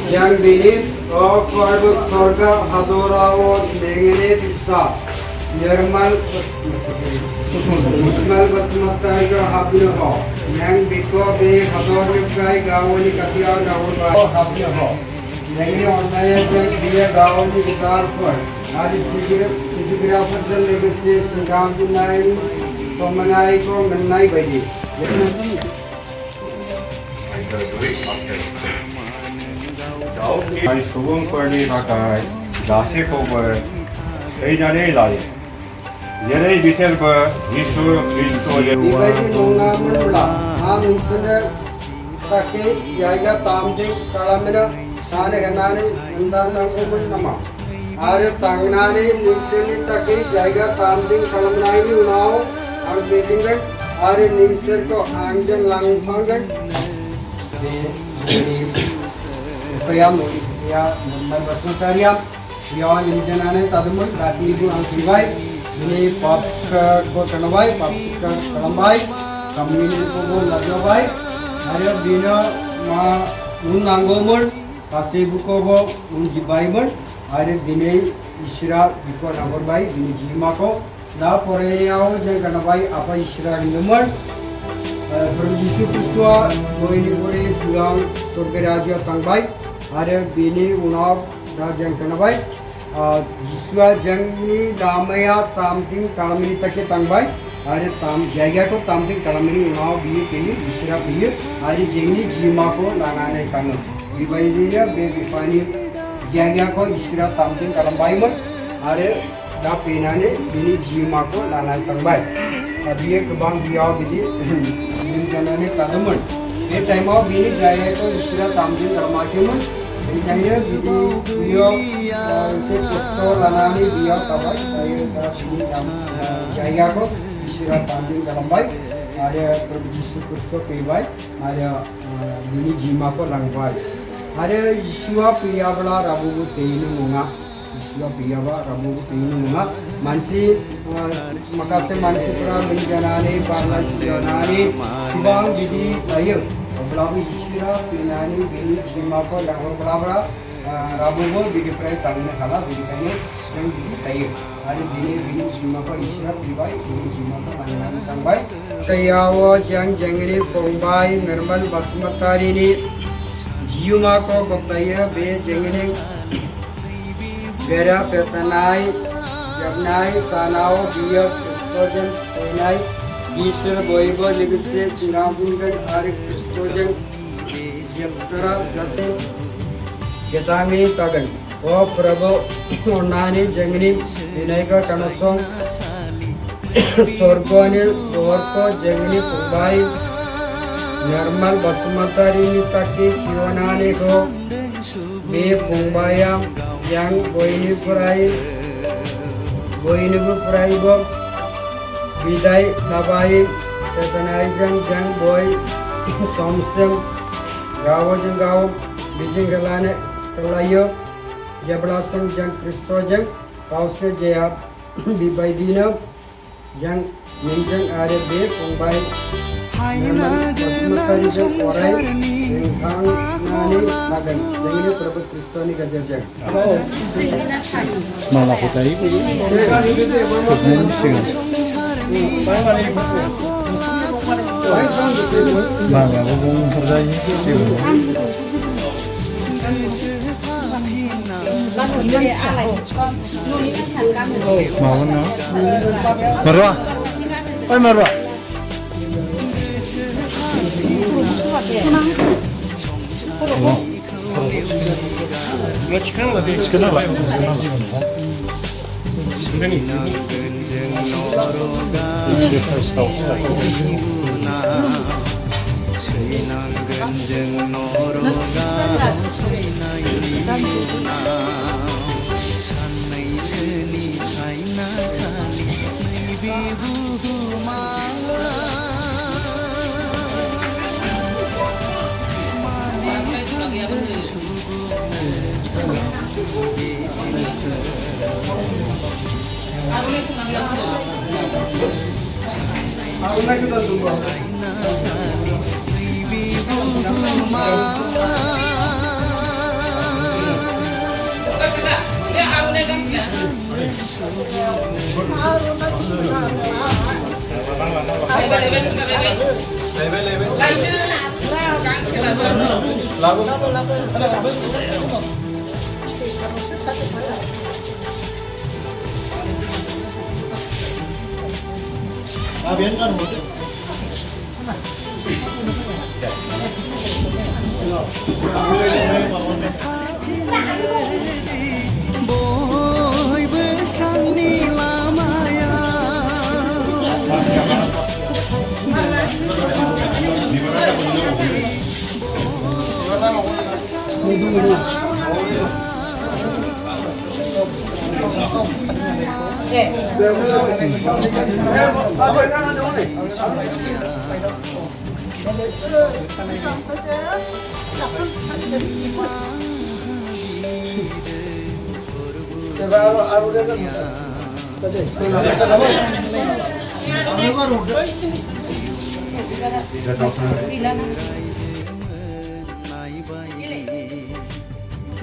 Yang benim vardı sorga hadorao dengene bisa normal musmal basmata habne ho yang biko be hador kai gawoni katia gawon habne ho dengene onaya dia gawoni bisar par adi fotografer jal legese singam dinai komanai ko mennai bagi I sugung perni pakai dasi cover. Saya jadi lari. Jadi bisa ber hisu je. Dibagi nunga mula, insana pakai jaga tamjeng kalamera sana kenane anda nangkumun nama. Ada tangnane nimseni pakai jaga tamjeng kalamera ini unau, ang betingkan. Ada nimser ko angjen langpangan. Payam ya berbasmataria yang injenane tadumun rati ibu angsibai ini pops ko kanabai pops ko kalambai kamini ko go lajobai ada bina ma unangomur kasibu ko go unjibaimur ada bine isra biko nangorbai bini jima ko da pore yao je kanabai apa isra numur Prabhu Yesus Kristus goini gore sugang surgaraja tangbai ada bini unab rajang kanabai Yesus jangni damaya tamting kalamini take tangbai ada tam jaga ko tamting kalamini unab biye kini isra biye ada jengni jima ko langane kanu dibaidina be bifani jaga ko isra tamting kalambai mar ada da penane bini jima ko langane tangbai abiye kebang biya bidi janane tadumun e time of bini jaya ko isra tamjin karmakimun inaya bidi biyo se to lanani biya tabai ayo tarasini jaya ko isra tamjin karambai ada Prabhu Yesus Kristus pebai ada bini jima ko langbai ada Yeshua piyabla rabu teinu munga Yeshua piyaba rabu teinu munga mansi makase mansi pra benjanane parla janane bang bidi ayo belawi Yeshua pinani bini jima ko langho bela rabu go bidi pra tamne khala bidi kane sen bidi ayo hari bini jima ko Yeshua pibai bini jima ko langane tambai kayawo jangni pongbai normal basmatari ni jima ko gotaya be jangni Vera petanai jabnai sanao biya Kristojen penai Isra boibo legese sinabungan hari Kristojen jabtara jase getami tagan o Prabhu onani jangni vinaika kanasong sorgone dorko jangni pumbai normal basmatari ni taki kionane ko be pumbayam yang boini purai bo bidai nabai tetanai jang boy somsem gawo bijing galane kalayo jablasam jang Kristojen kausya jaya bibaidina jang minjang are be pongbai basmatari jang orai engkang nani nagan jangini Prabhu Kristoni gajajang Mama ko tayo po Mama ko kung percaya mau na marwa ay marwa Sinang genjeng noroga बयबो साननि लामाया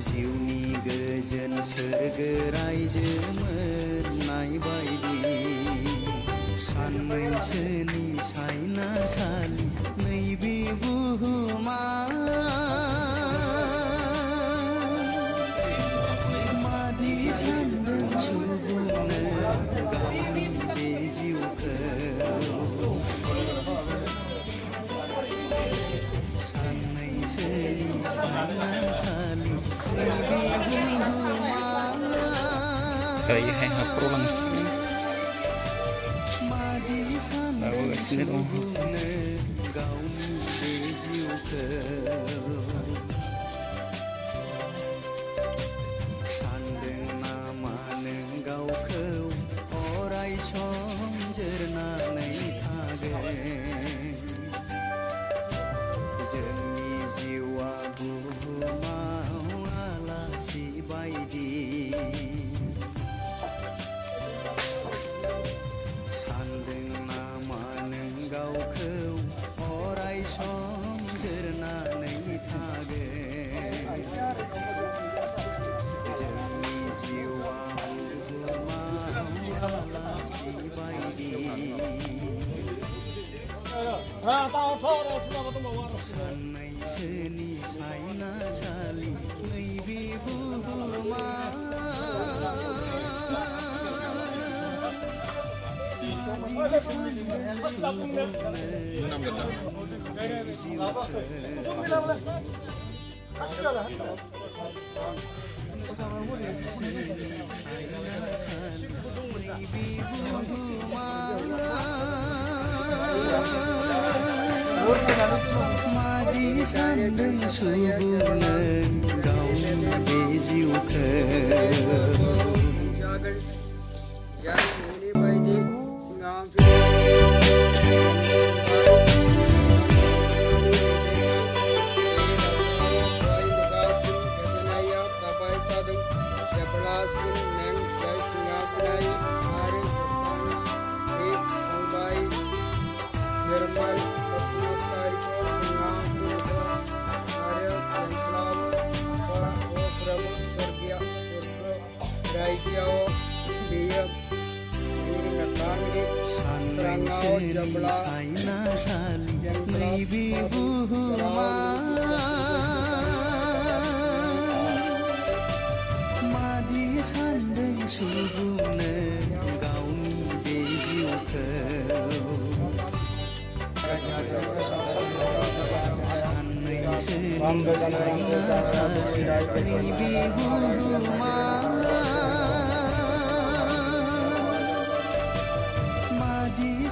जिउनि गोजोन सोरगो रायजो मोननाय बायदि सानमैसोनि सायनासालि नैबे बुहुमा मादि सानदों सुबुंनो गावनि बे जिउखौ सानमैसोनि सायनासालि Kayaknya aku langsung bawa ke sini dong. सानदों नामा नों गावखौ अराय सम जोरनानै थागोन जोंनि जिउआ बुहुमाव आलासि बायदि सानदों नामा नों गावखौ अराय सम जोरनानै थागोन जोंनि जिउआ बुहुमाव आलासि बायदि साननैसोनि सायनासालि नैबे बुहुमा मादि सानदों सुबुंनो गावनि बे जिउखौ साननैसोनि सायनासालि नैबे बुहुमा मादि सानदों सुबुंनो गावनि बे जिउखौ साननैसोनि सायनासालि नैबे बुहुमा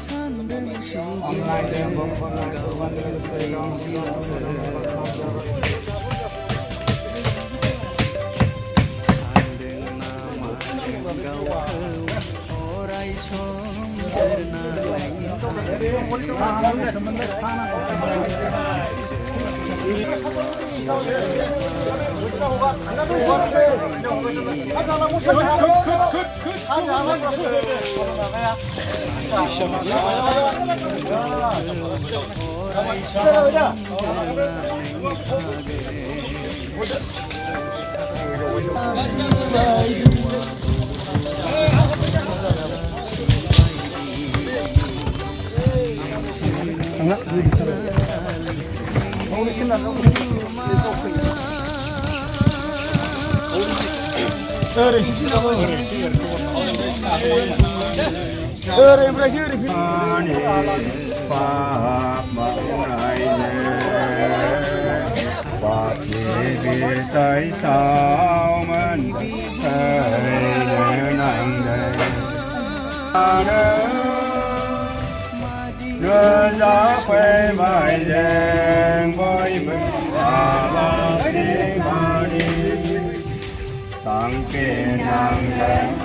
सानदों सुबुंनो गावनि बे जिउखौ सानदों नामा गावखौ अराय सम जोरनानै Ani pa ma nai ba ki tai sao man thầy nang đây đưa ra quê mai đèn với mình ba đi ba đi tăng kê nang đèn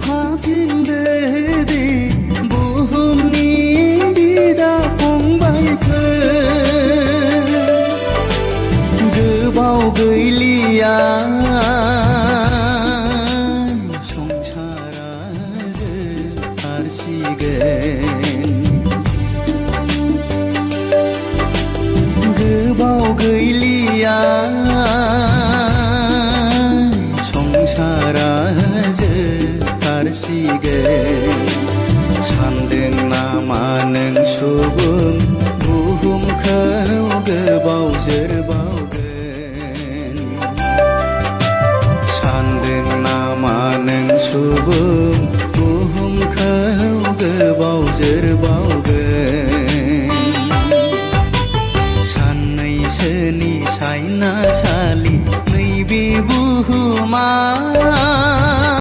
파핀데디 부흥니다 봉바이크 그바오 그일리야 송차라즈 아르시겐 그바오 그일리야 송차라즈 시계 산등 나마는 수금 부흠 커우 그바우저바우근 산등 나마는 수금 부흠 커우 그바우저바우근 산의 선이 사이나 살리 너희 비부흐마